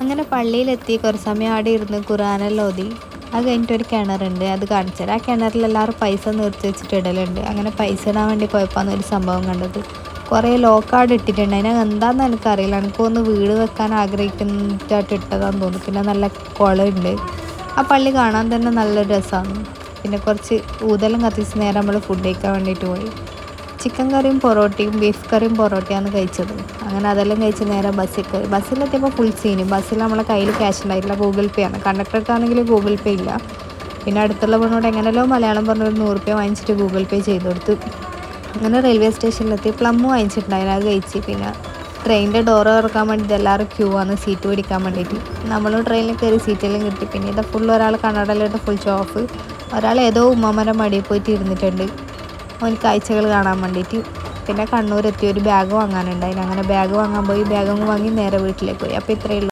അങ്ങനെ പള്ളിയിലെത്തി കുറച്ച് സമയം അവിടെ ഇരുന്ന് ഖുർആനെല്ലാം ഓതി. അത് കഴിഞ്ഞിട്ട് ഒരു കിണറുണ്ട്, അത് കാണിച്ചു തരാം. ആ കിണറിൽ എല്ലാവരും പൈസ നിർത്തി വെച്ചിട്ട് ഇടലുണ്ട്. അങ്ങനെ പൈസ ഇടാൻ വേണ്ടി പോയപ്പോഴാണ് ഒരു സംഭവം കണ്ടത്. കുറേ ലോക്കാർഡ് ഇട്ടിട്ടുണ്ട്. അതിന് എന്താണെന്ന് എനിക്കറിയില്ല. എനിക്കൊന്ന് വീട് വെക്കാൻ ആഗ്രഹിക്കുന്നതായിട്ട് ഇട്ടതാന്ന് തോന്നുന്നു. പിന്നെ നല്ല കുളമുണ്ട്. ആ പള്ളി കാണാൻ തന്നെ നല്ലൊരു രസമാണ്. പിന്നെ കുറച്ച് ഊതെല്ലാം കത്തിച്ച് നേരെ നമ്മൾ ഫുഡ് കഴിക്കാൻ വേണ്ടിയിട്ട് പോയി. ചിക്കൻ കറിയും പൊറോട്ടയും ബീഫ് കറിയും പൊറോട്ടയാണ് കഴിച്ചത്. അങ്ങനെ അതെല്ലാം കഴിച്ച് നേരെ ബസ്സിൽ കയറി. ബസ്സിലെത്തിയപ്പോൾ ഫുൾ സീന്. ബസ്സിൽ നമ്മളെ കയ്യിൽ ക്യാഷ് ഉണ്ടായില്ല, ഗൂഗിൾ പേ ആണ്. കണ്ടക്ടർക്കാണെങ്കിൽ ഗൂഗിൾ പേ ഇല്ല. പിന്നെ അടുത്തുള്ള പെണ്ണോട് എങ്ങനെയല്ലോ മലയാളം പറഞ്ഞ ഒരു 100 രൂപ വാങ്ങിച്ചിട്ട് ഗൂഗിൾ പേ ചെയ്ത് കൊടുത്തു. അങ്ങനെ റെയിൽവേ സ്റ്റേഷനിലെത്തി പ്ലം വാങ്ങിച്ചിട്ടുണ്ടായിരുന്നു, അത് കഴിച്ച്. പിന്നെ ട്രെയിനിൻ്റെ ഡോറ് തുറക്കാൻ വേണ്ടിയിട്ട് എല്ലാവരും ക്യൂ ആണ് സീറ്റ് പിടിക്കാൻ വേണ്ടിയിട്ട്. നമ്മൾ ട്രെയിനിൽ കയറി സീറ്റെല്ലാം കിട്ടി. പിന്നെ ഇത് ഫുൾ ഒരാൾ കണ്ണടയിലിട്ട് ഫുൾ ഷോ ഓഫ്. ഒരാൾ ഏതോ ഉമ്മമാരെ മടിയിൽ പോയിട്ട് ഇരുന്നിട്ടുണ്ട്, അവന് കാഴ്ചകൾ കാണാൻ വേണ്ടിയിട്ട്. പിന്നെ കണ്ണൂരെത്തി ഒരു ബാഗ് വാങ്ങാനുണ്ടായിരുന്നു. അങ്ങനെ ബാഗ് വാങ്ങാൻ പോയി. ബാഗ് വാങ്ങി നേരെ വീട്ടിലേക്ക് പോയി. അപ്പോൾ ഇത്രയേ ഉള്ളൂ.